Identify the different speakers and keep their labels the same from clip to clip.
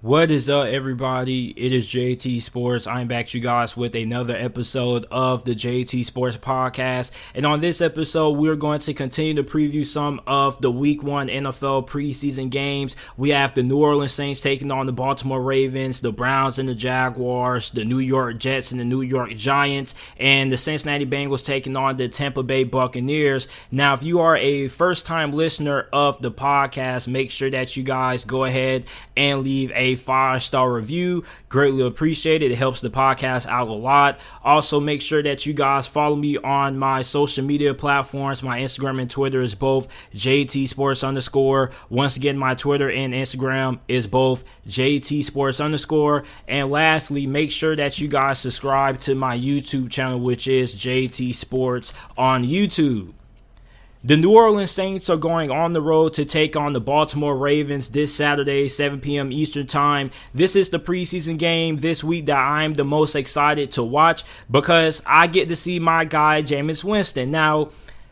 Speaker 1: What is up, everybody? It is JT Sports. I'm back to you guys with another episode of the JT Sports Podcast. And on this episode, we're going to continue to preview some of the Week 1 NFL preseason games. We have the New Orleans Saints taking on the Baltimore Ravens, the Browns and the Jaguars, the New York Jets and the New York Giants, and the Cincinnati Bengals taking on the Tampa Bay Buccaneers. Now, if you are a first-time listener of the podcast, make sure that you guys go ahead and leave a 5-star review. Greatly appreciated. It helps the podcast out a lot. Also, make sure that you guys follow me on my social media platforms. My Instagram and Twitter is both JT Sports _. Once again, my Twitter and Instagram is both JT Sports _. And lastly, make sure that you guys subscribe to my YouTube channel, which is JT Sports on YouTube. The New Orleans Saints are going on the road to take on the Baltimore Ravens this Saturday, 7 p.m. Eastern Time. This is the preseason game this week that I'm the most excited to watch because I get to see my guy, Jameis Winston. Now,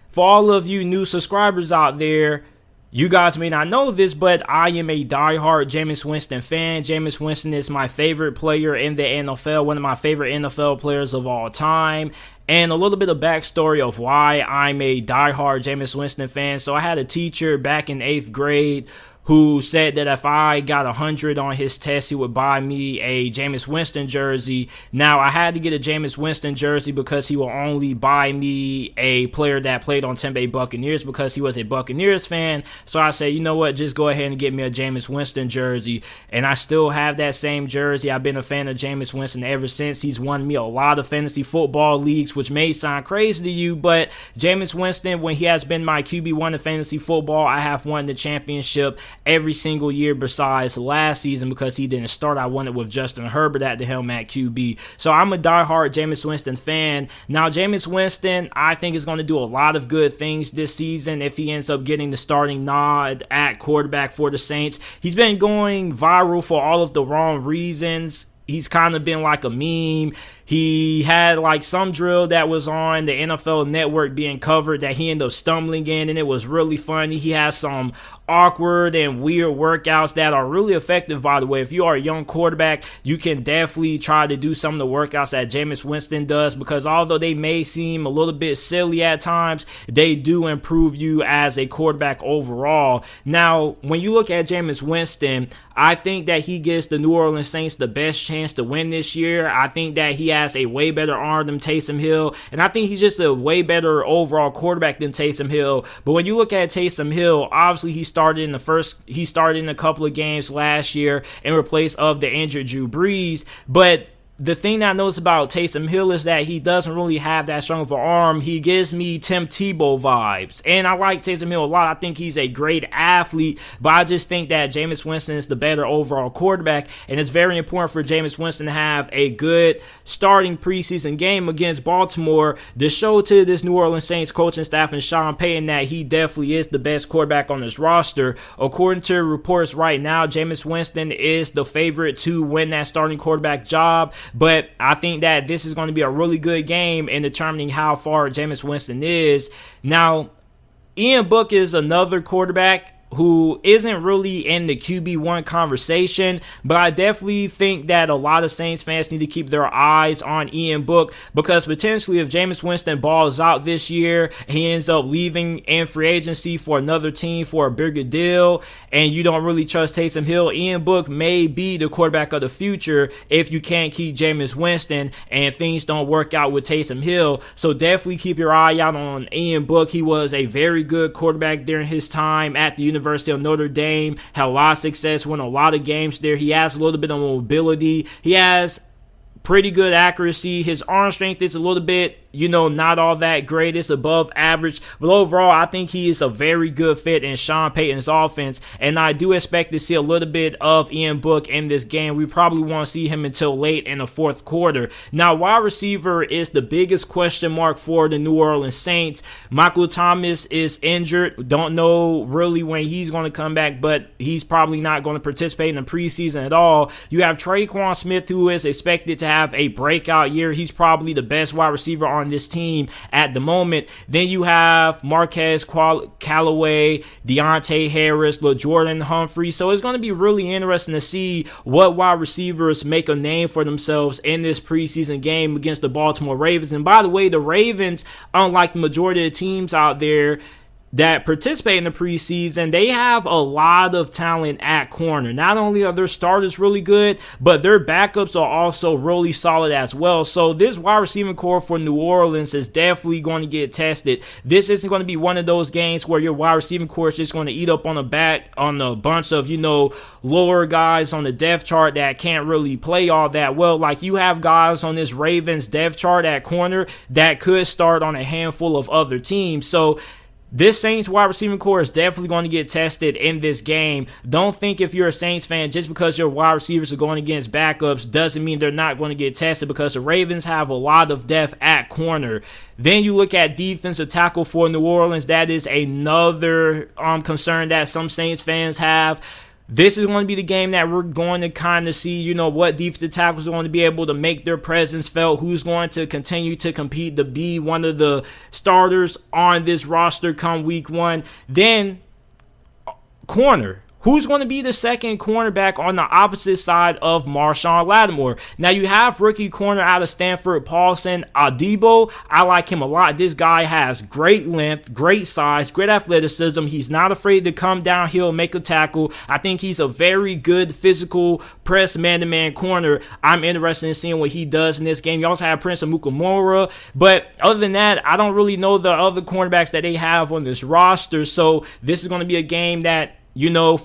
Speaker 1: for all of you new subscribers out there, you guys may not know this, but I am a diehard Jameis Winston fan. Jameis Winston is my favorite player in the NFL, one of my favorite NFL players of all time. And a little bit of backstory of why I'm a diehard Jameis Winston fan. So I had a teacher back in 8th grade who said that if I got 100 on his test, he would buy me a Jameis Winston jersey. Now, I had to get a Jameis Winston jersey because he will only buy me a player that played on Tampa Bay Buccaneers because he was a Buccaneers fan. So I said, you know what, just go ahead and get me a Jameis Winston jersey. And I still have that same jersey. I've been a fan of Jameis Winston ever since. He's won me a lot of fantasy football leagues, which may sound crazy to you, but Jameis Winston, when he has been my QB1 in fantasy football, I have won the championship every single year besides last season because he didn't start. I won it with Justin Herbert at the helm at QB. So I'm a diehard Jameis Winston fan. Now, Jameis Winston, I think, is going to do a lot of good things this season if he ends up getting the starting nod at quarterback for the Saints. He's been going viral for all of the wrong reasons. He's kind of been like a meme. He had like some drill that was on the NFL Network being covered that he ended up stumbling in, and it was really funny. He has some awkward and weird workouts that are really effective, by the way. If you are a young quarterback, you can definitely try to do some of the workouts that Jameis Winston does because although they may seem a little bit silly at times, they do improve you as a quarterback overall. Now, when you look at Jameis Winston, I think that he gives the New Orleans Saints the best chance to win this year. I think that he has a way better arm than Taysom Hill, and I think he's just a way better overall quarterback than Taysom Hill. But when you look at Taysom Hill, obviously he started in a couple of games last year in replace of the injured Drew Brees, but the thing that I notice about Taysom Hill is that he doesn't really have that strong of an arm. He gives me Tim Tebow vibes. And I like Taysom Hill a lot. I think he's a great athlete, but I just think that Jameis Winston is the better overall quarterback. And it's very important for Jameis Winston to have a good starting preseason game against Baltimore to show to this New Orleans Saints coaching staff and Sean Payton that he definitely is the best quarterback on this roster. According to reports right now, Jameis Winston is the favorite to win that starting quarterback job. But I think that this is going to be a really good game in determining how far Jameis Winston is. Now, Ian Book is another quarterback who isn't really in the QB1 conversation, but I definitely think that a lot of Saints fans need to keep their eyes on Ian Book because potentially if Jameis Winston balls out this year, he ends up leaving in free agency for another team for a bigger deal, and you don't really trust Taysom Hill, Ian Book may be the quarterback of the future if you can't keep Jameis Winston and things don't work out with Taysom Hill. So definitely keep your eye out on Ian Book. He was a very good quarterback during his time at the University of Notre Dame, had a lot of success, won a lot of games there. He has a little bit of mobility. He has pretty good accuracy. His arm strength is a little bit, not all that great. It's above average. But overall, I think he is a very good fit in Sean Payton's offense. And I do expect to see a little bit of Ian Book in this game. We probably won't see him until late in the fourth quarter. Now, wide receiver is the biggest question mark for the New Orleans Saints. Michael Thomas is injured. Don't know really when he's going to come back, but he's probably not going to participate in the preseason at all. You have Traquan Smith, who is expected to have a breakout year. He's probably the best wide receiver on this team at the moment. Then you have Marquez Callaway, Deontay Harris, LaJordan Humphrey. So it's going to be really interesting to see what wide receivers make a name for themselves in this preseason game against the Baltimore Ravens. And by the way, the Ravens, unlike the majority of the teams out there that participate in the preseason, they have a lot of talent at corner. Not only are their starters really good, but their backups are also really solid as well. So this wide receiving core for New Orleans is definitely going to get tested. This isn't going to be one of those games where your wide receiving core is just going to eat up on a bunch of, lower guys on the depth chart that can't really play all that well. Like, you have guys on this Ravens depth chart at corner that could start on a handful of other teams. So this Saints wide receiving core is definitely going to get tested in this game. Don't think if you're a Saints fan, just because your wide receivers are going against backups doesn't mean they're not going to get tested, because the Ravens have a lot of depth at corner. Then you look at defensive tackle for New Orleans. That is another concern that some Saints fans have. This is going to be the game that we're going to kind of see, what defensive tackles are going to be able to make their presence felt, who's going to continue to compete to be one of the starters on this roster come week 1. Then, corner. Who's going to be the second cornerback on the opposite side of Marshawn Lattimore? Now, you have rookie corner out of Stanford, Paulson Adebo. I like him a lot. This guy has great length, great size, great athleticism. He's not afraid to come downhill and make a tackle. I think he's a very good physical press man-to-man corner. I'm interested in seeing what he does in this game. You also have Prince Amukamara. But other than that, I don't really know the other cornerbacks that they have on this roster. So this is going to be a game that,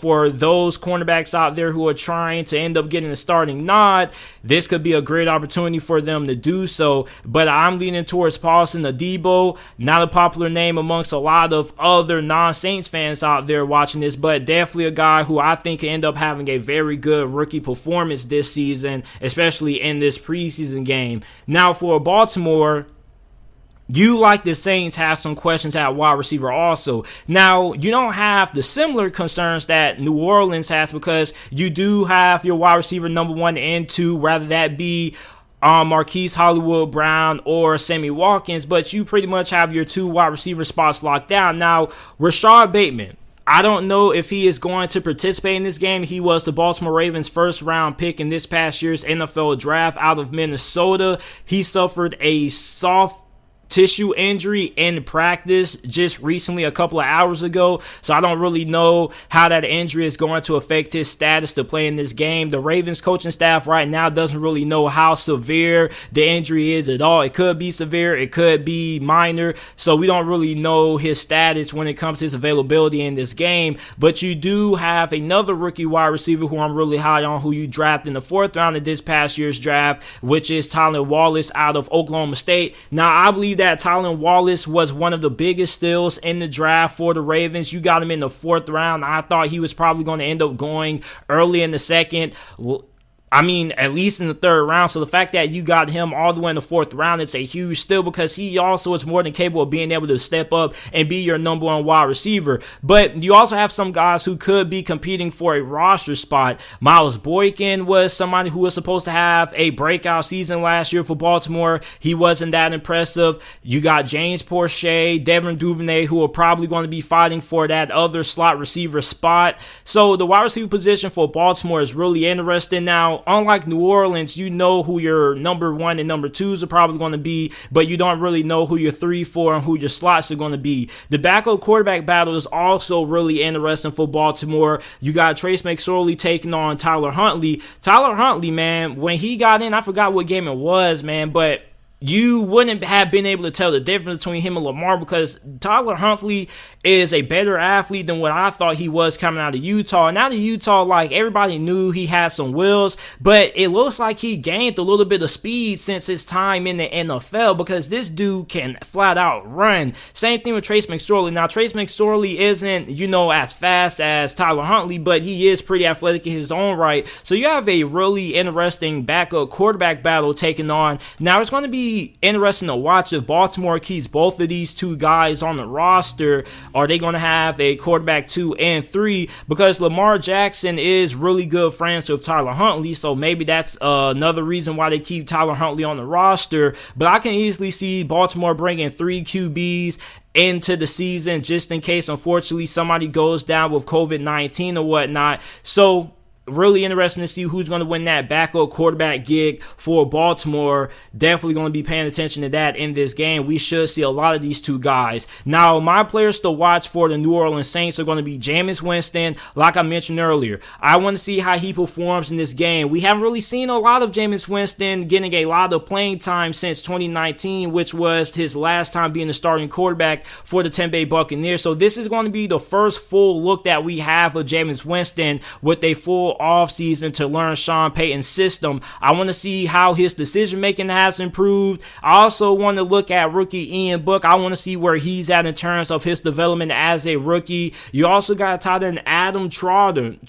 Speaker 1: for those cornerbacks out there who are trying to end up getting a starting nod, this could be a great opportunity for them to do so. But I'm leaning towards Paulson Adebo. Not a popular name amongst a lot of other non-Saints fans out there watching this, but definitely a guy who I think can end up having a very good rookie performance this season, especially in this preseason game. Now, for Baltimore, you, like the Saints, have some questions at wide receiver also. Now, you don't have the similar concerns that New Orleans has, because you do have your wide receiver number 1 and 2, whether that be Marquise Hollywood Brown or Sammy Watkins, but you pretty much have your 2 wide receiver spots locked down. Now, Rashad Bateman, I don't know if he is going to participate in this game. He was the Baltimore Ravens' first-round pick in this past year's NFL draft out of Minnesota. He suffered a soft tissue injury in practice just recently, a couple of hours ago. So I don't really know how that injury is going to affect his status to play in this game. The Ravens coaching staff right now doesn't really know how severe the injury is at all. It could be severe, it could be minor. So we don't really know his status when it comes to his availability in this game. But you do have another rookie wide receiver who I'm really high on, who you drafted in the 4th round of this past year's draft, which is Tylan Wallace out of Oklahoma State. Now, I believe that Tylan Wallace was one of the biggest steals in the draft for the Ravens. You got him in the 4th round. I thought he was probably going to end up going early in the 2nd. At least in the 3rd round. So the fact that you got him all the way in the 4th round, it's a huge steal, because he also is more than capable of being able to step up and be your number 1 wide receiver. But you also have some guys who could be competing for a roster spot. Miles Boykin was somebody who was supposed to have a breakout season last year for Baltimore. He wasn't that impressive. You got James Proche, Devin Duvernay, who are probably going to be fighting for that other slot receiver spot. So the wide receiver position for Baltimore is really interesting. Now, unlike New Orleans, you know who your number 1 and number 2s are probably going to be, but you don't really know who your 3, 4, and who your slots are going to be. The backup quarterback battle is also really interesting for Baltimore. You got Trace McSorley taking on Tyler Huntley. Tyler Huntley, man, when he got in, I forgot what game it was, man, but you wouldn't have been able to tell the difference between him and Lamar, because Tyler Huntley is a better athlete than what I thought he was coming out of Utah. And out of Utah, everybody knew he had some wheels, but it looks like he gained a little bit of speed since his time in the NFL, because this dude can flat out run. Same thing with Trace McSorley. Now, Trace McSorley isn't, as fast as Tyler Huntley, but he is pretty athletic in his own right. So you have a really interesting backup quarterback battle taking on. Now, it's going to be be interesting to watch if Baltimore keeps both of these two guys on the roster. Are they going to have a quarterback 2 and 3? Because Lamar Jackson is really good friends with Tyler Huntley, so maybe that's another reason why they keep Tyler Huntley on the roster. But I can easily see Baltimore bringing 3 QBs into the season just in case, unfortunately, somebody goes down with COVID-19 or whatnot. So really interesting to see who's going to win that backup quarterback gig for Baltimore. Definitely going to be paying attention to that in this game. We should see a lot of these two guys. Now, my players to watch for the New Orleans Saints are going to be Jameis Winston. Like I mentioned earlier, I want to see how he performs in this game. We haven't really seen a lot of Jameis Winston getting a lot of playing time since 2019, which was his last time being the starting quarterback for the Tampa Bay Buccaneers. So this is going to be the first full look that we have of Jameis Winston with a full offseason to learn Sean Payton's system. I want to see how his decision making has improved. I also want to look at rookie Ian Book. I want to see where he's at in terms of his development as a rookie. You also got tight end Adam Trotton.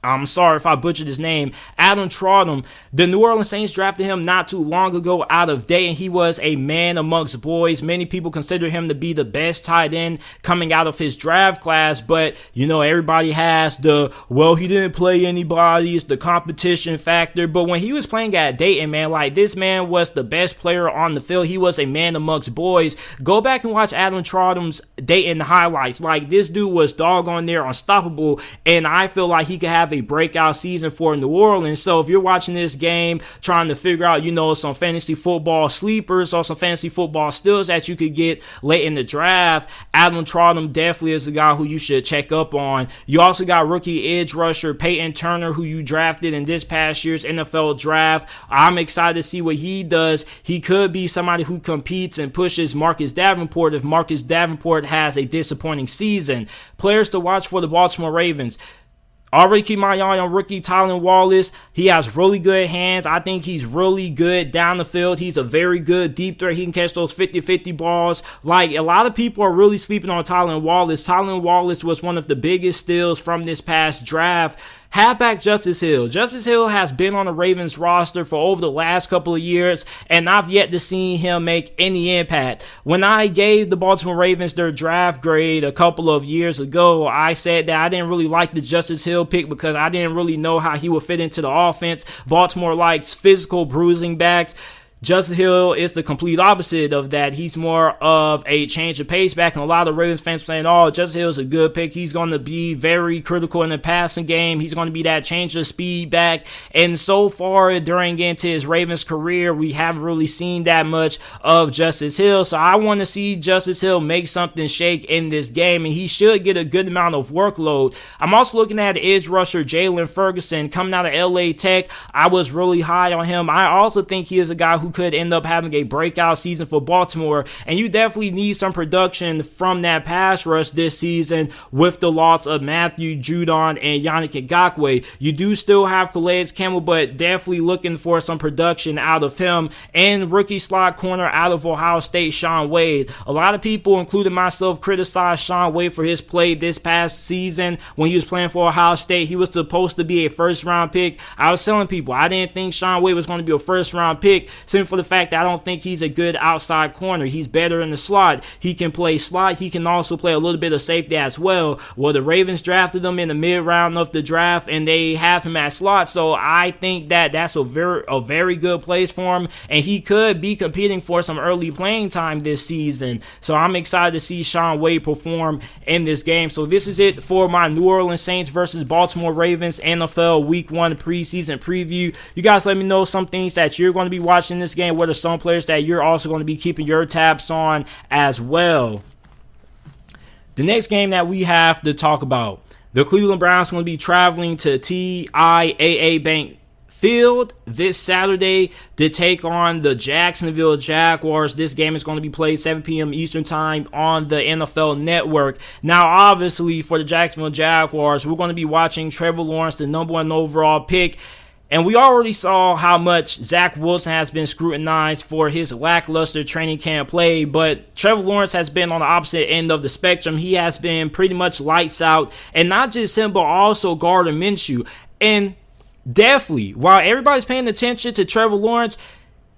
Speaker 1: I'm sorry if I butchered his name. Adam Trotton. The New Orleans Saints drafted him not too long ago out of Dayton. He was a man amongst boys. Many people consider him to be the best tight end coming out of his draft class. But, you know, everybody has he didn't play anybody. It's the competition factor. But when he was playing at Dayton, man, like, this man was the best player on the field. He was a man amongst boys. Go back and watch Adam Trotton's Dayton highlights. Like, this dude was doggone near unstoppable. And I feel like he could have a breakout season for New Orleans. So if you're watching this game trying to figure out, you know, some fantasy football sleepers or some fantasy football steals that you could get late in the draft, Adam Trotton definitely is the guy who you should check up on. You also got rookie edge rusher Peyton Turner, who you drafted in this past year's NFL draft. I'm excited to see what he does. He could be somebody who competes and pushes Marcus Davenport if Marcus Davenport has a disappointing season. Players to watch for the Baltimore Ravens. Already keep my eye on rookie Tylan Wallace. He has really good hands. I think he's really good down the field. He's a very good deep threat. He can catch those 50-50 balls. Like, a lot of people are really sleeping on Tylan Wallace. Tylan Wallace was one of the biggest steals from this past draft. Halfback Justice Hill. Justice Hill has been on the Ravens roster for over the last couple of years, and I've yet to see him make any impact. When I gave the Baltimore Ravens their draft grade a couple of years ago, I said that I didn't really like the Justice Hill pick because I didn't really know how he would fit into the offense. Baltimore likes physical bruising backs. Justice Hill is the complete opposite of that. He's more of a change of pace back, and a lot of Ravens fans saying, oh, Justice Hill is a good pick. He's going to be very critical in the passing game. He's going to be that change of speed back. And so far during into his Ravens career, we haven't really seen that much of Justice Hill. So I want to see Justice Hill make something shake in this game, and he should get a good amount of workload. I'm also looking at edge rusher Jalen Ferguson coming out of LA Tech. I was really high on him. I also think he is a guy who could end up having a breakout season for Baltimore, and you definitely need some production from that pass rush this season with the loss of Matthew Judon and Yannick Ngakoue. You do still have Calais Campbell, but definitely looking for some production out of him. And rookie slot corner out of Ohio State, Shaun Wade. A lot of people, including myself, criticized Shaun Wade for his play this past season when he was playing for Ohio State. He was supposed to be a first-round pick. I was telling people I didn't think Shaun Wade was going to be a first-round pick, simply for the fact that I don't think he's a good outside corner. He's better in the slot. He can play slot. He can also play a little bit of safety as well. Well, the Ravens drafted him in the mid-round of the draft, and they have him at slot. So I think that that's a very good place for him, and he could be competing for some early playing time this season. So I'm excited to see Shaun Wade perform in this game. So this is it for my New Orleans Saints versus Baltimore Ravens NFL Week 1 preseason preview. You guys let me know some things that you're going to be watching this game. What are some players that you're also going to be keeping your tabs on as well? The next game that we have to talk about, the Cleveland Browns are going to be traveling to TIAA Bank Field this Saturday to take on the Jacksonville Jaguars. This game is going to be played 7 p.m. Eastern Time on the NFL Network. Now, obviously, for the Jacksonville Jaguars, we're going to be watching Trevor Lawrence, the #1 overall pick. And we already saw how much Zach Wilson has been scrutinized for his lackluster training camp play, but Trevor Lawrence has been on the opposite end of the spectrum. He has been pretty much lights out, and not just him, but also Gardner Minshew. And definitely, while everybody's paying attention to Trevor Lawrence,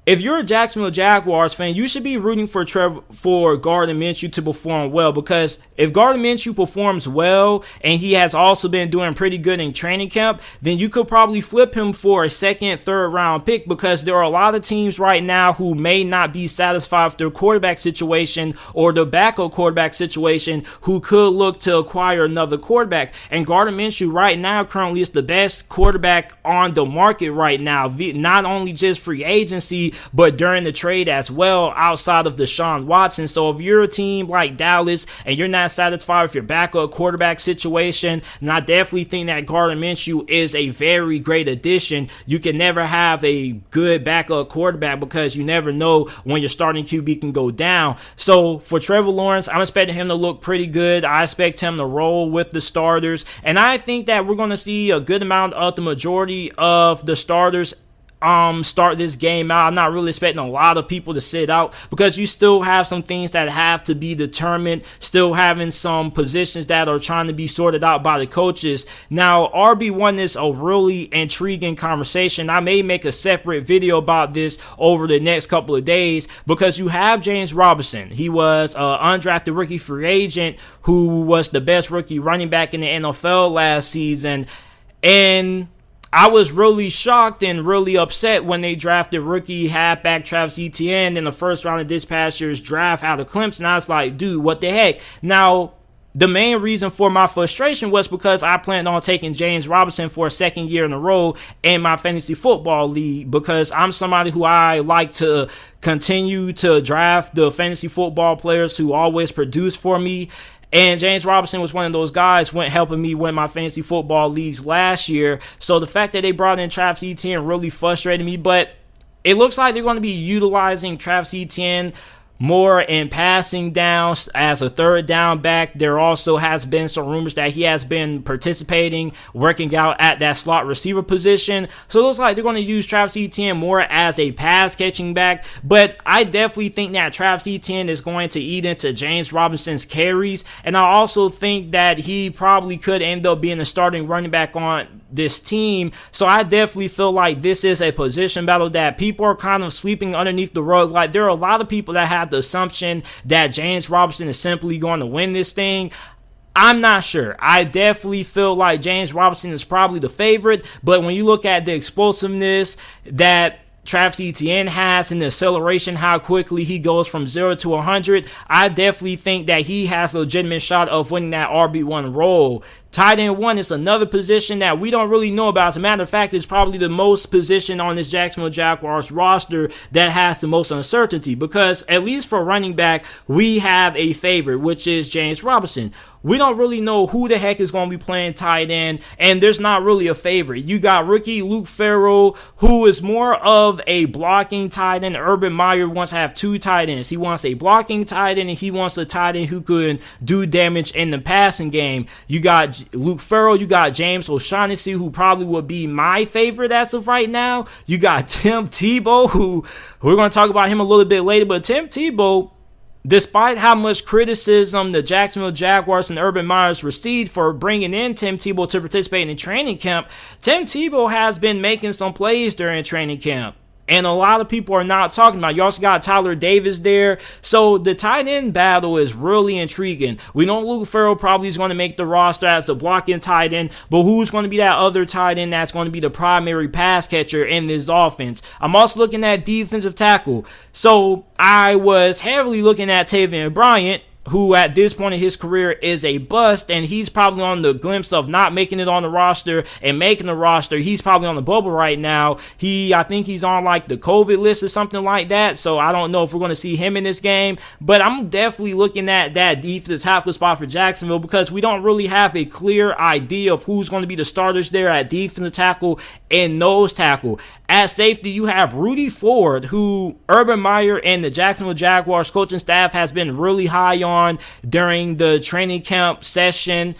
Speaker 1: if you're a Jacksonville Jaguars fan, you should be rooting for Gardner Minshew to perform well, because if Gardner Minshew performs well and he has also been doing pretty good in training camp, then you could probably flip him for a second, third round pick, because there are a lot of teams right now who may not be satisfied with their quarterback situation or the backup quarterback situation, who could look to acquire another quarterback. And Gardner Minshew right now currently is the best quarterback on the market right now, not only just free agency, but during the trade as well, outside of Deshaun Watson. So if you're a team like Dallas and you're not satisfied with your backup quarterback situation, and I definitely think that Gardner Minshew is a very great addition. You can never have a good backup quarterback because you never know when your starting QB can go down. So for Trevor Lawrence, I'm expecting him to look pretty good. I expect him to roll with the starters, and I think that we're going to see a good amount of the majority of the starters start this game out. I'm not really expecting a lot of people to sit out, because you still have some things that have to be determined, still having some positions that are trying to be sorted out by the coaches. Now, RB1 is a really intriguing conversation. I may make a separate video about this over the next couple of days, because you have James Robinson. He was an undrafted rookie free agent who was the best rookie running back in the NFL last season, and I was really shocked and really upset when they drafted rookie halfback Travis Etienne in the first round of this past year's draft out of Clemson. I was like, dude, what the heck? Now, the main reason for my frustration was because I planned on taking James Robinson for a second year in a row in my fantasy football league, because I'm somebody who I like to continue to draft the fantasy football players who always produce for me. And James Robinson was one of those guys helping me win my fantasy football leagues last year. So the fact that they brought in Travis Etienne really frustrated me. But it looks like they're going to be utilizing Travis Etienne more in passing downs as a third down back. There also has been some rumors that he has been participating, working out at that slot receiver position. So it looks like they're going to use Travis Etienne more as a pass catching back. But I definitely think that Travis Etienne is going to eat into James Robinson's carries. And I also think that he probably could end up being a starting running back on this team. So I definitely feel like this is a position battle that people are kind of sweeping underneath the rug. Like, there are a lot of people that have the assumption that James Robinson is simply going to win this thing. I'm not sure. I definitely feel like James Robinson is probably the favorite, but when you look at the explosiveness that Travis Etienne has and the acceleration, how quickly he goes from 0 to 100, I definitely think that he has a legitimate shot of winning that RB1 role. Tight end 1 is another position that we don't really know about. As a matter of fact, it's probably the most position on this Jacksonville Jaguars roster that has the most uncertainty, because at least for running back, we have a favorite, which is James Robinson. We don't really know who the heck is going to be playing tight end, and there's not really a favorite. You got rookie Luke Farrell, who is more of a blocking tight end. Urban Meyer wants to have two tight ends. He wants a blocking tight end, and he wants a tight end who could do damage in the passing game. You got Luke Farrell, you got James O'Shaughnessy, who probably would be my favorite as of right now. You got Tim Tebow, who we're going to talk about him a little bit later, but Tim Tebow, despite how much criticism the Jacksonville Jaguars and Urban Meyer received for bringing in Tim Tebow to participate in training camp, Tim Tebow has been making some plays during training camp. And a lot of people are not talking about it. You also got Tyler Davis there. So the tight end battle is really intriguing. We know Luke Farrell probably is going to make the roster as a blocking tight end, but who's going to be that other tight end that's going to be the primary pass catcher in this offense? I'm also looking at defensive tackle. So I was heavily looking at Tavian Bryant, who at this point in his career is a bust, and he's probably on the glimpse of not making it on the roster and making the roster. He's probably on the bubble right now. I think he's on like the COVID list or something like that, so I don't know if we're going to see him in this game, but I'm definitely looking at that defensive tackle spot for Jacksonville, because we don't really have a clear idea of who's going to be the starters there at defensive tackle and nose tackle. At safety, you have Rudy Ford, who Urban Meyer and the Jacksonville Jaguars coaching staff has been really high on during the training camp session.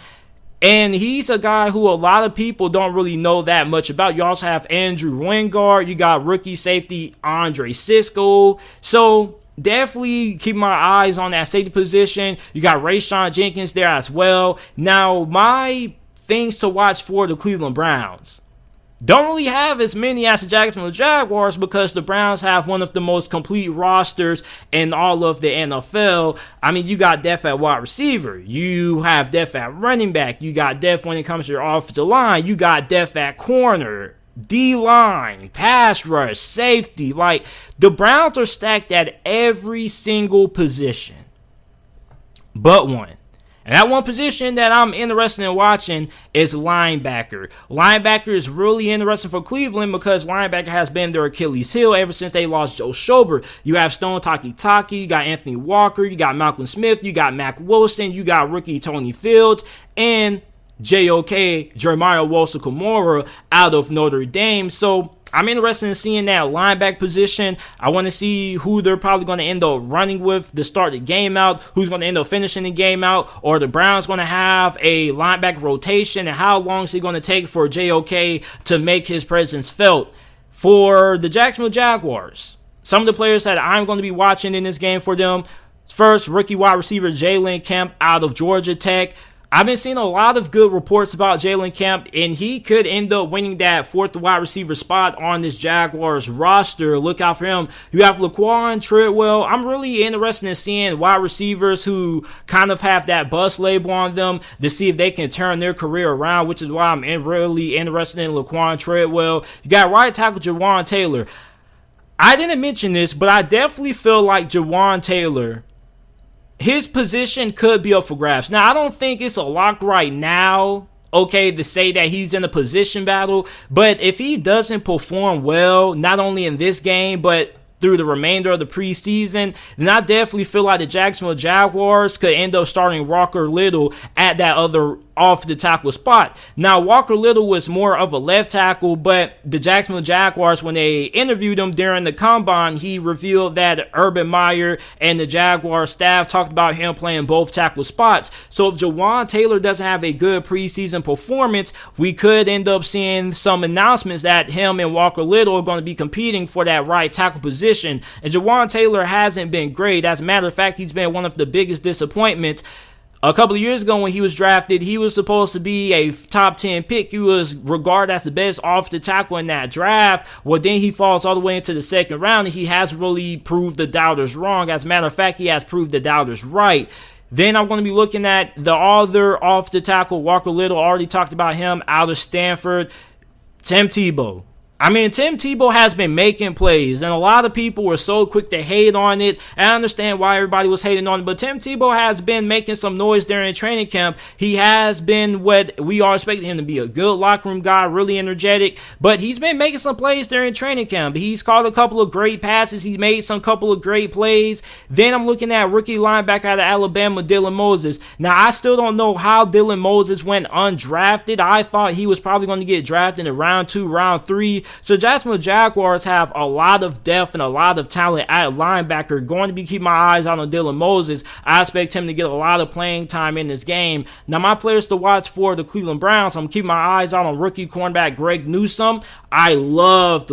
Speaker 1: And he's a guy who a lot of people don't really know that much about. You also have Andrew Wingard. You got rookie safety Andre Sisco. So definitely keep my eyes on that safety position. You got Rayshawn Jenkins there as well. Now, my things to watch for the Cleveland Browns. don't really have as many as the Jacksonville Jaguars because the Browns have one of the most complete rosters in all of the NFL. I mean, you got depth at wide receiver. You have depth at running back. You got depth when it comes to your offensive line. You got depth at corner, D-line, pass rush, safety. Like, the Browns are stacked at every single position but one. And that one position that I'm interested in watching is linebacker. Linebacker is really interesting for Cleveland because linebacker has been their Achilles heel ever since they lost Joe Schobert. You have Stone Taki, you got Anthony Walker, you got Malcolm Smith, you got Mack Wilson, you got rookie Tony Fields, and JOK, Jeremiah Owusu-Koramoah out of Notre Dame. So I'm interested in seeing that linebacker position. I want to see who they're probably going to end up running with to start the game out, who's going to end up finishing the game out, or the Browns going to have a linebacker rotation, and how long is it going to take for JOK to make his presence felt. For the Jacksonville Jaguars, some of the players that I'm going to be watching in this game for them, first, rookie wide receiver Jalen Kemp out of Georgia Tech. I've been seeing a lot of good reports about Jalen Kemp, and he could end up winning that fourth wide receiver spot on this Jaguars roster. Look out for him. You have Laquan Treadwell. I'm really interested in seeing wide receivers who kind of have that bust label on them to see if they can turn their career around, which is why I'm really interested in Laquan Treadwell. You got right tackle Jawan Taylor. I didn't mention this, but I definitely feel like Jawan Taylor, his position could be up for grabs. Now, I don't think it's a lock right now, okay, to say that he's in a position battle. But if he doesn't perform well, not only in this game, but through the remainder of the preseason, then I definitely feel like the Jacksonville Jaguars could end up starting Walker Little at that other off the tackle spot. Now, Walker Little was more of a left tackle, but the Jacksonville Jaguars, when they interviewed him during the combine, he revealed that Urban Meyer and the Jaguar staff talked about him playing both tackle spots. So if Jawan Taylor doesn't have a good preseason performance, we could end up seeing some announcements that him and Walker Little are going to be competing for that right tackle position. And Jawan Taylor hasn't been great. As a matter of fact, he's been one of the biggest disappointments. A couple of years ago when he was drafted, he was supposed to be a top 10 pick. He was regarded as the best offensive tackle in that draft. Well, then he falls all the way into the second round, and he has really proved the doubters wrong. As a matter of fact, he has proved the doubters right. Then I'm going to be looking at the other offensive tackle, Walker Little. Already talked about him out of Stanford. Tim Tebow. I mean, Tim Tebow has been making plays, and a lot of people were so quick to hate on it. I understand why everybody was hating on it, but Tim Tebow has been making some noise during training camp. He has been what we all expected him to be, a good locker room guy, really energetic, but he's been making some plays during training camp. He's caught a couple of great passes. He's made some couple of great plays. Then I'm looking at rookie linebacker out of Alabama, Dylan Moses. Now, I still don't know how Dylan Moses went undrafted. I thought he was probably going to get drafted in round 2, round 3. So Jacksonville Jaguars have a lot of depth and a lot of talent at linebacker. Going to be keeping my eyes out on Dylan Moses. I expect him to get a lot of playing time in this game. Now, my players to watch for the Cleveland Browns, I'm keeping my eyes out on rookie cornerback Greg Newsome. I love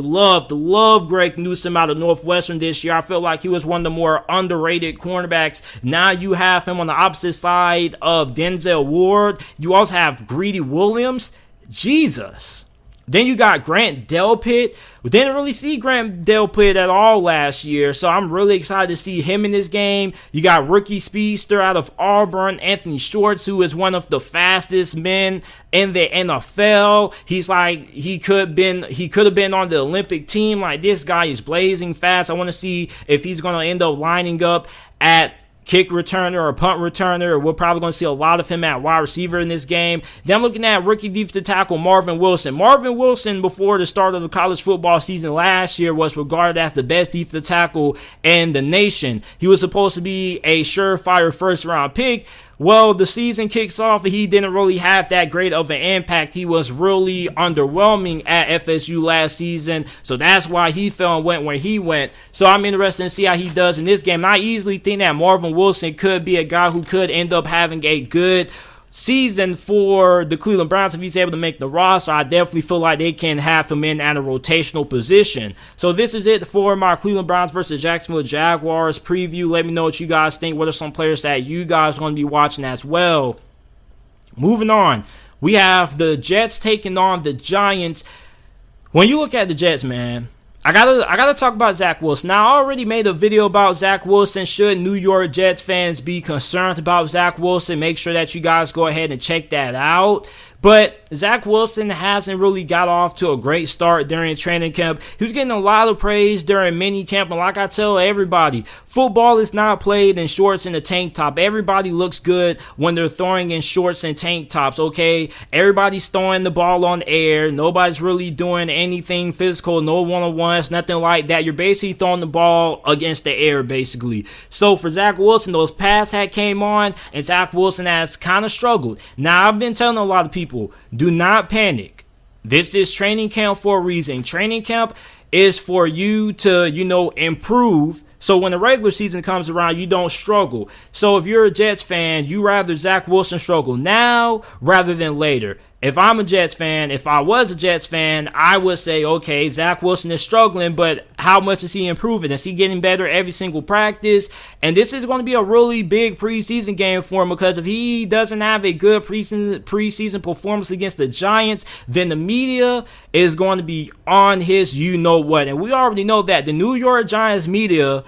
Speaker 1: Greg Newsome out of Northwestern this year. I feel like he was one of the more underrated cornerbacks. Now you have him on the opposite side of Denzel Ward. You also have Greedy Williams. Jesus. Then you got Grant Delpit. We didn't really see Grant Delpit at all last year, so I'm really excited to see him in this game. You got rookie speedster out of Auburn, Anthony Schwartz, who is one of the fastest men in the NFL. He's like, he could have been on the Olympic team. Like, this guy is blazing fast. I want to see if he's going to end up lining up at kick returner or punt returner. We're probably going to see a lot of him at wide receiver in this game. Then I'm looking at rookie defensive tackle Marvin Wilson. Marvin Wilson, before the start of the college football season last year, was regarded as the best defensive tackle in the nation. He was supposed to be a surefire first-round pick. Well, the season kicks off and he didn't really have that great of an impact. He was really underwhelming at FSU last season, so that's why he fell and went where he went. So I'm interested to see how he does in this game. And I easily think that Marvin Wilson could be a guy who could end up having a good season for the Cleveland Browns if he's able to make the roster. I definitely feel like they can have him in at a rotational position. So this is it for my Cleveland Browns versus Jacksonville Jaguars preview. Let me know what you guys think. What are some players that you guys are going to be watching as well? Moving on, we have the Jets taking on the Giants. when you look at the Jets, man, I gotta talk about Zach Wilson. Now, I already made a video about Zach Wilson. Should New York Jets fans be concerned about Zach Wilson? Make sure that you guys go ahead and check that out. But Zach Wilson hasn't really got off to a great start during training camp. He was getting a lot of praise during mini camp. And like I tell everybody, football is not played in shorts and a tank top. Everybody looks good when they're throwing in shorts and tank tops, okay? Everybody's throwing the ball on the air. Nobody's really doing anything physical, no one-on-ones, nothing like that. You're basically throwing the ball against the air, basically. So for Zach Wilson, those pads had came on, and Zach Wilson has kind of struggled. Now, I've been telling a lot of people, do not panic. This is training camp for a reason. Training camp is for you to, improve. So when the regular season comes around, you don't struggle. So if you're a Jets fan, you rather Zach Wilson struggle now rather than later. If I'm a Jets fan, if I was a Jets fan, I would say, okay, Zach Wilson is struggling, but how much is he improving? Is he getting better every single practice? And this is going to be a really big preseason game for him, because if he doesn't have a good preseason performance against the Giants, then the media is going to be on his you-know-what. And we already know that the New York Giants media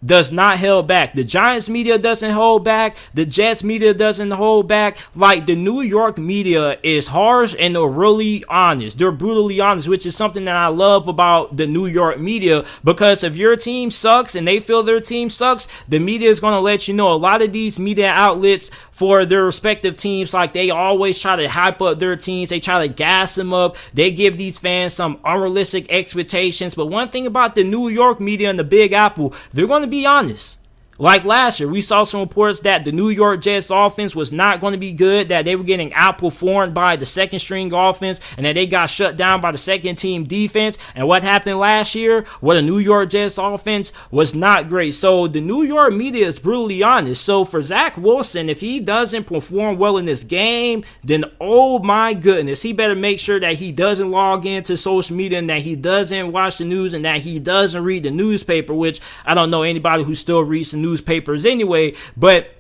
Speaker 1: does not hold back. The Giants media doesn't hold back. The Jets media doesn't hold back. Like, the New York media is harsh and they're really honest. They're brutally honest, which is something that I love about the New York media, because if your team sucks and they feel their team sucks, the media is going to let you know. A lot of these media outlets for their respective teams, like, they always try to hype up their teams. They try to gas them up. They give these fans some unrealistic expectations. But one thing about the New York media and the Big Apple, they're going to be honest. Like last year, we saw some reports that the New York Jets offense was not going to be good, that they were getting outperformed by the second string offense, and that they got shut down by the second team defense. And what happened last year? Well, the New York Jets offense was not great. So the New York media is brutally honest. So for Zach Wilson, if he doesn't perform well in this game, then oh my goodness, he better make sure that he doesn't log into social media, and that he doesn't watch the news, and that he doesn't read the newspaper, which I don't know anybody who still reads the newspapers anyway, but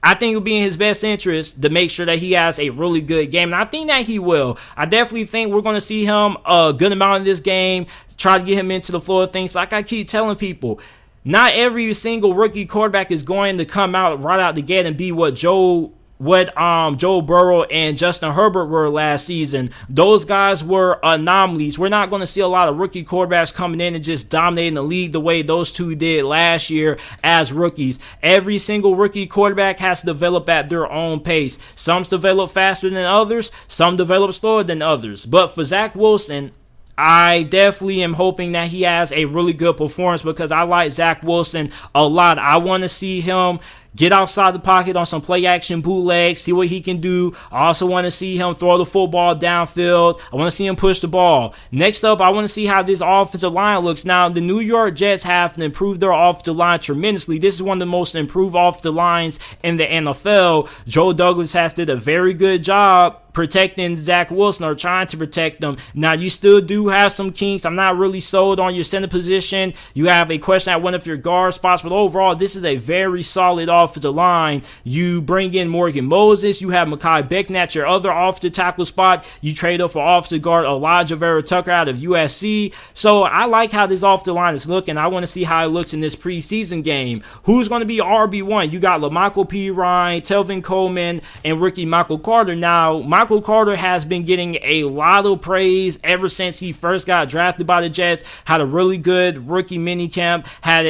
Speaker 1: I think it would be in his best interest to make sure that he has a really good game, and I think that he will. I definitely think we're going to see him a good amount of this game, try to get him into the flow of things. Like I keep telling people, not every single rookie quarterback is going to come out right out the gate and be what Joe Burrow and Justin Herbert were last season. Those guys were anomalies. We're not going to see a lot of rookie quarterbacks coming in and just dominating the league the way those two did last year as rookies. Every single rookie quarterback has to develop at their own pace. Some develop faster than others. Some develop slower than others. But for Zach Wilson, I definitely am hoping that he has a really good performance, because I like Zach Wilson a lot. I want to see him get outside the pocket on some play action bootlegs, see what he can do. I also want to see him throw the football downfield. I want to see him push the ball. Next up, I want to see how this offensive line looks. Now, the New York Jets have improved their offensive line tremendously. This is one of the most improved offensive lines in the NFL. Joe Douglas has did a very good job protecting Zach Wilson, or trying to protect them. Now, you still do have some kinks. I'm not really sold on your center position. You have a question at one of your guard spots, but overall, this is a very solid offensive line. You bring in Morgan Moses. You have Mekhi Becton at your other offensive tackle spot. You trade up for offensive guard Elijah Vera Tucker out of USC. So I like how this offensive line is looking. I want to see how it looks in this preseason game. Who's going to be RB1? You got LaMichael P. Ryan, Telvin Coleman, and rookie Michael Carter. Now, Michael Carter has been getting a lot of praise ever since he first got drafted by the Jets. Had a really good rookie minicamp. Had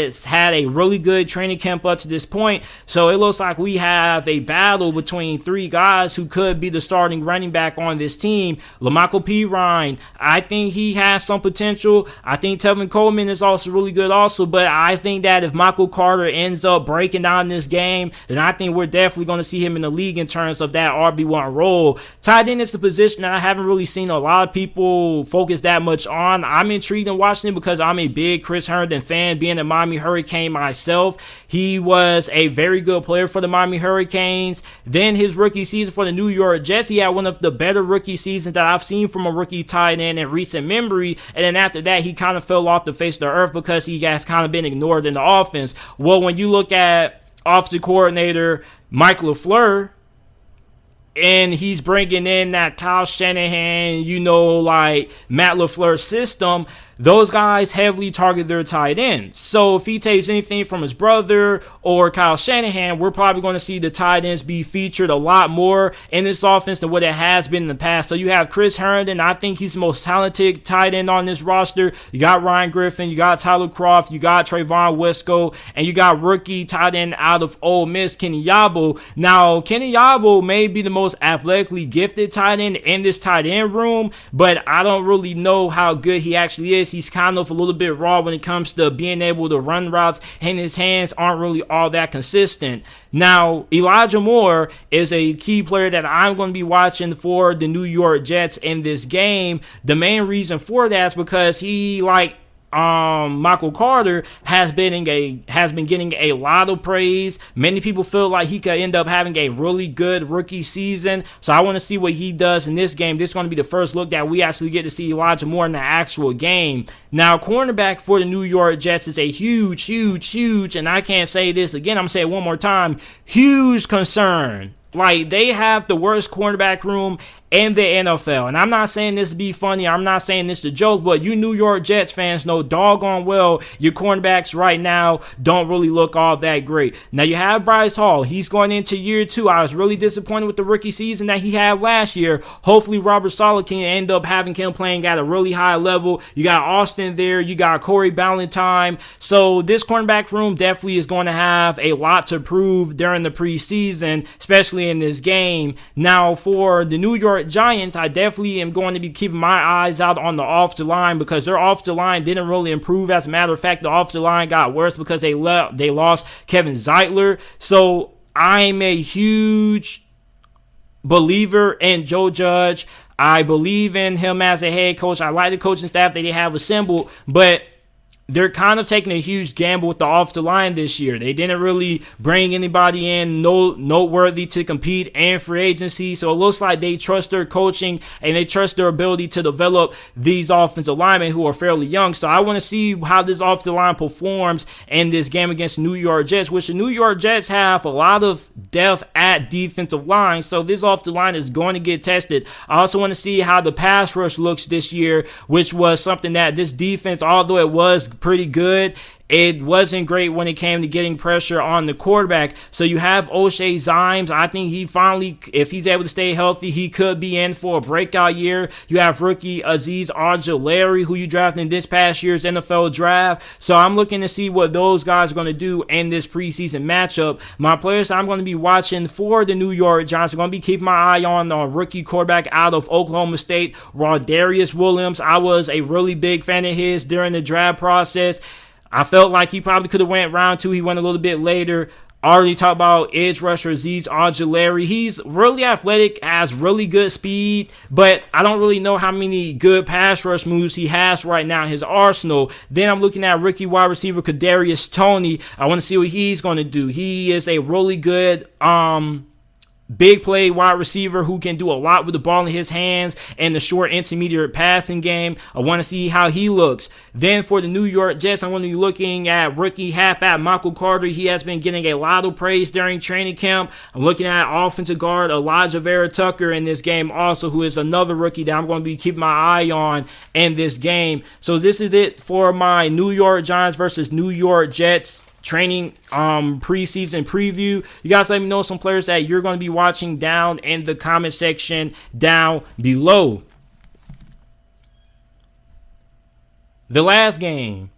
Speaker 1: a really good training camp up to this point. So it looks like we have a battle between three guys who could be the starting running back on this team. LaMichael P. Ryan, I think he has some potential. I think Tevin Coleman is also really good also, but I think that if Michael Carter ends up breaking down this game, then I think we're definitely going to see him in the league in terms of that RB1 role. Tight end is the position that I haven't really seen a lot of people focus that much on. I'm intrigued in watching it because I'm a big Chris Herndon fan, being a Miami Hurricane myself. He was a very good player for the Miami Hurricanes. Then his rookie season for the New York Jets, he had one of the better rookie seasons that I've seen from a rookie tight end in recent memory. And then after that, he kind of fell off the face of the earth because he has kind of been ignored in the offense. Well, when you look at offensive coordinator Mike LaFleur, and he's bringing in that Kyle Shanahan, like Matt LaFleur's system, those guys heavily target their tight ends. So if he takes anything from his brother or Kyle Shanahan, we're probably going to see the tight ends be featured a lot more in this offense than what it has been in the past. So you have Chris Herndon. I think he's the most talented tight end on this roster. You got Ryan Griffin. You got Tyler Kroft. You got Trayvon Wesco. And you got rookie tight end out of Ole Miss, Kenny Yabo. Now, Kenny Yabo may be the most athletically gifted tight end in this tight end room, but I don't really know how good he actually is. He's kind of a little bit raw when it comes to being able to run routes, and his hands aren't really all that consistent. Now, Elijah Moore is a key player that I'm going to be watching for the New York Jets in this game. The main reason for that is because he, Michael Carter has been getting a lot of praise. Many people feel like he could end up having a really good rookie season. So I want to see what he does in this game. This is going to be the first look that we actually get to see Elijah Moore in the actual game. Now, cornerback for the New York Jets is a huge, and I can't say this again, I'm going to say it one more time, huge concern. They have the worst cornerback room in the NFL. And I'm not saying this to be funny. I'm not saying this to joke, but you New York Jets fans know doggone well your cornerbacks right now don't really look all that great. Now you have Bryce Hall. He's going into year 2. I was really disappointed with the rookie season that he had last year. Hopefully Robert Saleh can end up having him playing at a really high level. You got Austin there. You got Corey Ballantyne. So this cornerback room definitely is going to have a lot to prove during the preseason, especially in this game. Now for the New York Giants, I definitely am going to be keeping my eyes out on the offensive line because their offensive line didn't really improve. As a matter of fact, the offensive line got worse because they lost Kevin Zeitler. So I'm a huge believer in Joe Judge. I believe in him as a head coach. I like the coaching staff that they have assembled, but they're kind of taking a huge gamble with the offensive line this year. They didn't really bring anybody in noteworthy to compete in free agency. So it looks like they trust their coaching and they trust their ability to develop these offensive linemen who are fairly young. So I want to see how this offensive line performs in this game against the New York Jets, which the New York Jets have a lot of depth at defensive line. So this offensive line is going to get tested. I also want to see how the pass rush looks this year, which was something that this defense, although it was pretty good, it wasn't great when it came to getting pressure on the quarterback. So you have O'Shea Zimes. I think he finally, if he's able to stay healthy, he could be in for a breakout year. You have rookie Azeez Ojulari, who you drafted in this past year's NFL draft. So I'm looking to see what those guys are going to do in this preseason matchup. My players I'm going to be watching for the New York Giants, I'm going to be keeping my eye on the rookie quarterback out of Oklahoma State, Rodarius Williams. I was a really big fan of his during the draft process. I felt like he probably could have went round 2. He went a little bit later. Already talked about edge rusher Azeez Ojulari. He's really athletic, has really good speed, but I don't really know how many good pass rush moves he has right now in his arsenal. Then I'm looking at rookie wide receiver Kadarius Toney. I want to see what he's going to do. He is a really good big play wide receiver who can do a lot with the ball in his hands and the short intermediate passing game. I want to see how he looks. Then for the New York Jets, I'm going to be looking at rookie halfback Michael Carter. He has been getting a lot of praise during training camp. I'm looking at offensive guard Elijah Vera Tucker in this game also, who is another rookie that I'm going to be keeping my eye on in this game. So this is it for my New York Giants versus New York Jets training preseason preview. You guys let me know some players that you're going to be watching down in the comment section down below. The last game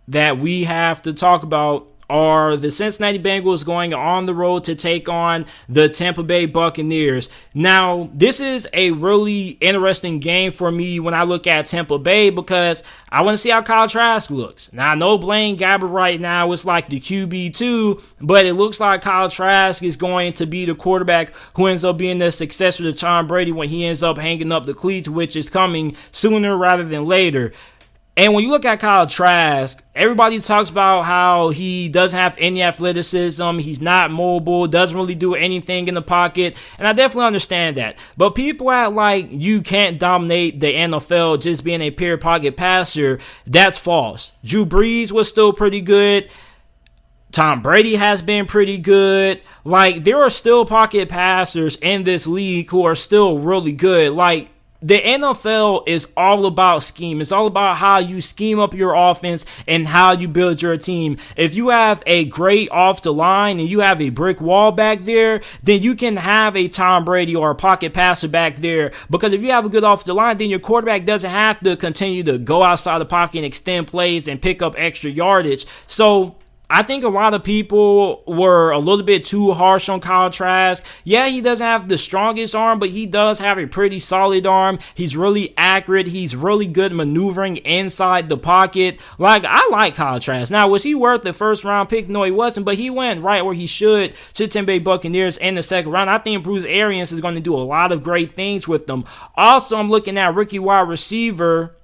Speaker 1: that we have to talk about are the Cincinnati Bengals going on the road to take on the Tampa Bay Buccaneers. Now, this is a really interesting game for me when I look at Tampa Bay because I want to see how Kyle Trask looks. Now, I know Blaine Gabbert right now is like the QB2, but it looks like Kyle Trask is going to be the quarterback who ends up being the successor to Tom Brady when he ends up hanging up the cleats, which is coming sooner rather than later. And when you look at Kyle Trask, everybody talks about how he doesn't have any athleticism, he's not mobile, doesn't really do anything in the pocket, and I definitely understand that. But people act like you can't dominate the NFL just being a pure pocket passer. That's false. Drew Brees was still pretty good. Tom Brady has been pretty good. Like, there are still pocket passers in this league who are still really good. Like, the NFL is all about scheme. It's all about how you scheme up your offense and how you build your team. If you have a great off the line and you have a brick wall back there, then you can have a Tom Brady or a pocket passer back there. Because if you have a good off the line, then your quarterback doesn't have to continue to go outside the pocket and extend plays and pick up extra yardage. So I think a lot of people were a little bit too harsh on Kyle Trask. Yeah, he doesn't have the strongest arm, but he does have a pretty solid arm. He's really accurate. He's really good maneuvering inside the pocket. Like, I like Kyle Trask. Now, was he worth the first round pick? No, he wasn't, but he went right where he should to the Tampa Bay Buccaneers in the second round. I think Bruce Arians is going to do a lot of great things with them. Also, I'm looking at rookie wide receiver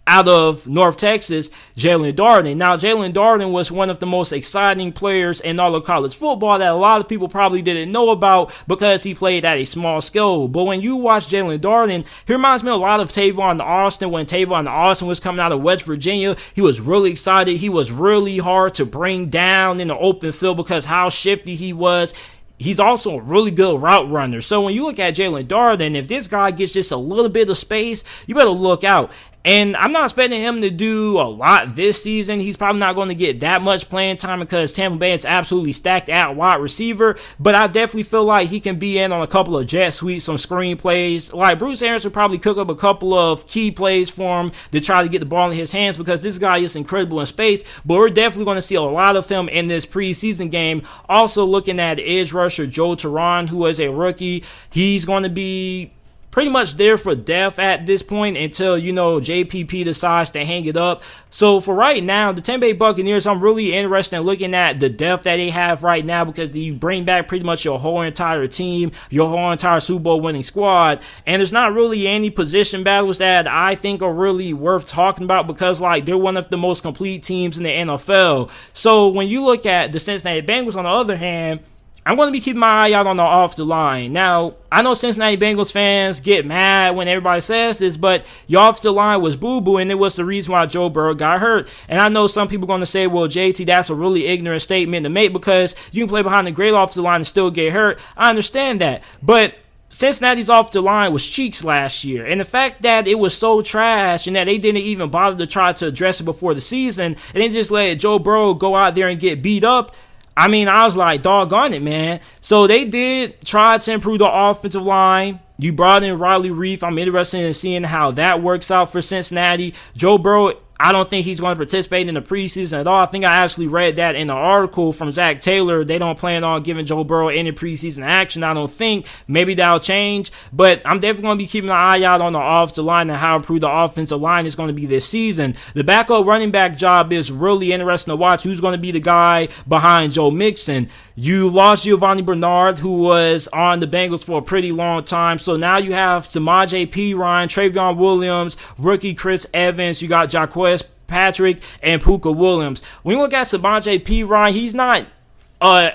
Speaker 1: out of North Texas, Jalen Darden. Now, Jalen Darden was one of the most exciting players in all of college football that a lot of people probably didn't know about because he played at a small scale. But when you watch Jalen Darden, he reminds me a lot of Tavon Austin. When Tavon Austin was coming out of West Virginia, he was really excited. He was really hard to bring down in the open field because how shifty he was. He's also a really good route runner. So when you look at Jalen Darden, if this guy gets just a little bit of space, you better look out. And I'm not expecting him to do a lot this season. He's probably not going to get that much playing time because Tampa Bay is absolutely stacked at wide receiver. But I definitely feel like he can be in on a couple of jet sweeps, some screen plays. Like, Bruce Arians would probably cook up a couple of key plays for him to try to get the ball in his hands because this guy is incredible in space. But we're definitely going to see a lot of him in this preseason game. Also looking at edge rusher Joe Teron, who is a rookie. He's going to be pretty much there for depth at this point until, JPP decides to hang it up. So for right now, the Tampa Bay Buccaneers, I'm really interested in looking at the depth that they have right now because you bring back pretty much your whole entire team, your whole entire Super Bowl winning squad, and there's not really any position battles that I think are really worth talking about because, they're one of the most complete teams in the NFL. So when you look at the Cincinnati Bengals, on the other hand, I'm going to be keeping my eye out on the off the line. Now, I know Cincinnati Bengals fans get mad when everybody says this, but your off the line was boo-boo, and it was the reason why Joe Burrow got hurt. And I know some people are going to say, well, JT, that's a really ignorant statement to make because you can play behind the great off the line and still get hurt. I understand that. But Cincinnati's off the line was cheeks last year. And the fact that it was so trash and that they didn't even bother to try to address it before the season and then just let Joe Burrow go out there and get beat up, I was like, doggone it, man. So they did try to improve the offensive line. You brought in Riley Reef. I'm interested in seeing how that works out for Cincinnati. Joe Burrow, I don't think he's going to participate in the preseason at all. I think I actually read that in an article from Zach Taylor. They don't plan on giving Joe Burrow any preseason action, I don't think. Maybe that'll change. But I'm definitely going to be keeping an eye out on the offensive line and how improved the offensive line is going to be this season. The backup running back job is really interesting to watch. Who's going to be the guy behind Joe Mixon? You lost Giovanni Bernard, who was on the Bengals for a pretty long time. So now you have Samaje Perine, Travion Williams, rookie Chris Evans. You got Jaquez Patrick and Puka Williams. When you look at Samaje Perine, he's not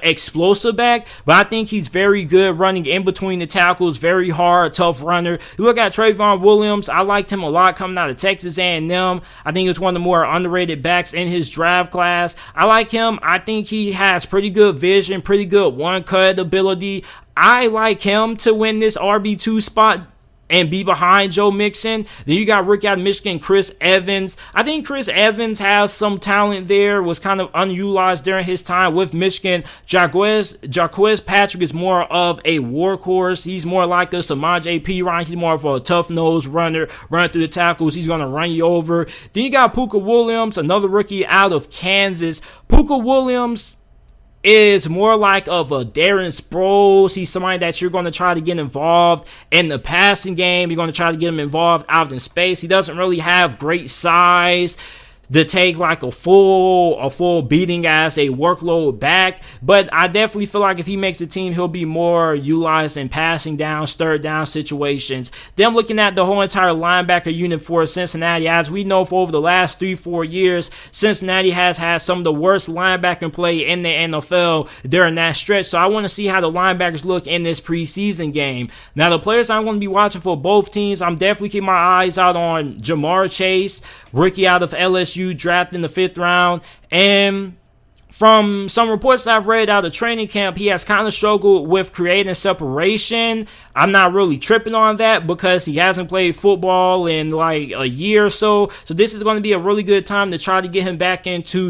Speaker 1: explosive back, but I think he's very good running in between the tackles, very hard, tough runner. You look at Travion Williams, I liked him a lot coming out of Texas A&M. I think he was one of the more underrated backs in his draft class. I like him. I think he has pretty good vision, pretty good one-cut ability. I like him to win this RB2 spot and be behind Joe Mixon. Then you got rookie out of Michigan, Chris Evans. I think Chris Evans has some talent there, was kind of unutilized during his time with Michigan. Jaquez Patrick is more of a workhorse. He's more like a Samaje Perine. He's more of a tough-nosed runner, running through the tackles. He's going to run you over. Then you got Puka Williams, another rookie out of Kansas. Puka Williams is more like of a Darren Sproles. He's somebody that you're going to try to get involved in the passing game. You're going to try to get him involved out in space. He doesn't really have great size to take like a full beating as a workload back. But I definitely feel like if he makes the team, he'll be more utilized in passing down, third down situations. Then I'm looking at the whole entire linebacker unit for Cincinnati. As we know, for over the last 3-4 years, Cincinnati has had some of the worst linebacking play in the NFL during that stretch. So I want to see how the linebackers look in this preseason game. Now, the players I'm going to be watching for both teams, I'm definitely keeping my eyes out on Jamar Chase, rookie out of LSU, drafted in the 5th round, and from some reports I've read out of training camp, he has kind of struggled with creating separation. I'm not really tripping on that because he hasn't played football in like a year or so. So this is going to be a really good time to try to get him back into,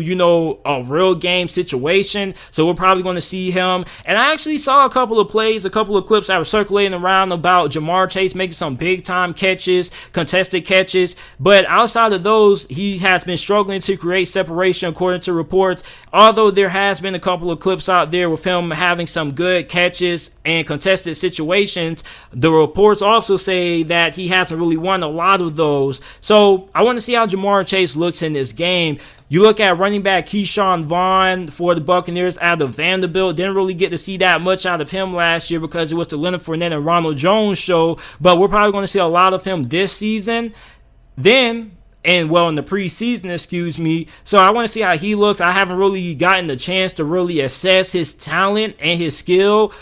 Speaker 1: a real game situation. So we're probably going to see him. And I actually saw a couple of plays, a couple of clips that were circulating around about Jamar Chase making some big time catches, contested catches. But outside of those, he has been struggling to create separation according to reports. Although there has been a couple of clips out there with him having some good catches and contested situations, the reports also say that he hasn't really won a lot of those. So I want to see how Jamar Chase looks in this game. You look at running back Keyshawn Vaughn for the Buccaneers out of Vanderbilt. Didn't really get to see that much out of him last year because it was the Leonard Fournette and Ronald Jones show. But we're probably going to see a lot of him this season. In the preseason, So I want to see how he looks. I haven't really gotten the chance to really assess his talent and his skill.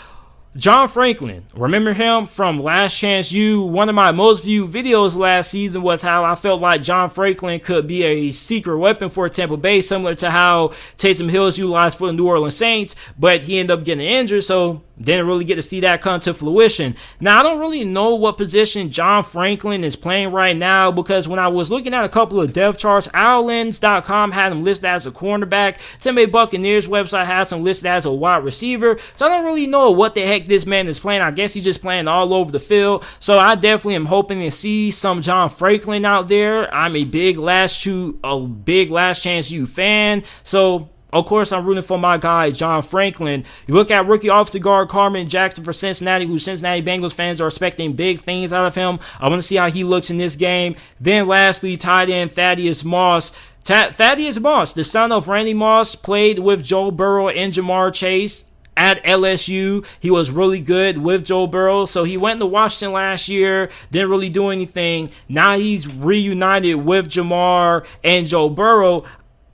Speaker 1: John Franklin, remember him from Last Chance U? One of my most viewed videos last season was how I felt like John Franklin could be a secret weapon for Tampa Bay, similar to how Taysom Hill is utilized for the New Orleans Saints, but he ended up getting injured, so didn't really get to see that come to fruition. Now, I don't really know what position John Franklin is playing right now because when I was looking at a couple of depth charts, Allens.com had him listed as a cornerback. Tampa Bay Buccaneers website has him listed as a wide receiver. So I don't really know what the heck this man is playing. I guess he's just playing all over the field. So I definitely am hoping to see some John Franklin out there. I'm a big Last Chance U fan. So of course, I'm rooting for my guy, John Franklin. You look at rookie offensive guard Carmen Jackson for Cincinnati, who Cincinnati Bengals fans are expecting big things out of him. I want to see how he looks in this game. Then lastly, tight end Thaddeus Moss. Thaddeus Moss, the son of Randy Moss, played with Joe Burrow and Jamar Chase at LSU. He was really good with Joe Burrow. So he went to Washington last year, didn't really do anything. Now he's reunited with Jamar and Joe Burrow.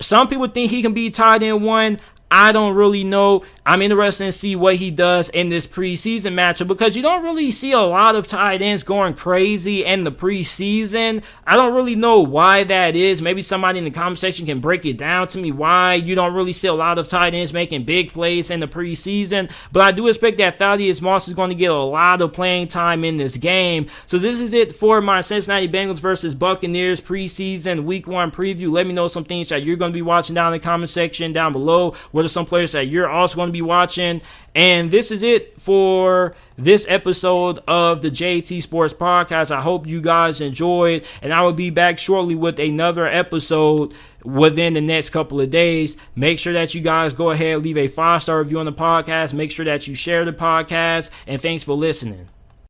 Speaker 1: Some people think he can be tight end one. I don't really know. I'm interested to see what he does in this preseason matchup because you don't really see a lot of tight ends going crazy in the preseason. I don't really know why that is. Maybe somebody in the comment section can break it down to me why you don't really see a lot of tight ends making big plays in the preseason. But I do expect that Thaddeus Moss is going to get a lot of playing time in this game. So this is it for my Cincinnati Bengals versus Buccaneers preseason week 1 preview. Let me know some things that you're going to be watching down in the comment section down below. What are some players that you're also going to be watching? And this is it for this episode of the JT Sports Podcast. I hope you guys enjoyed, and I will be back shortly with another episode within the next couple of days. Make sure that you guys go ahead and leave a 5-star review on the podcast. Make sure that you share the podcast, and thanks for listening.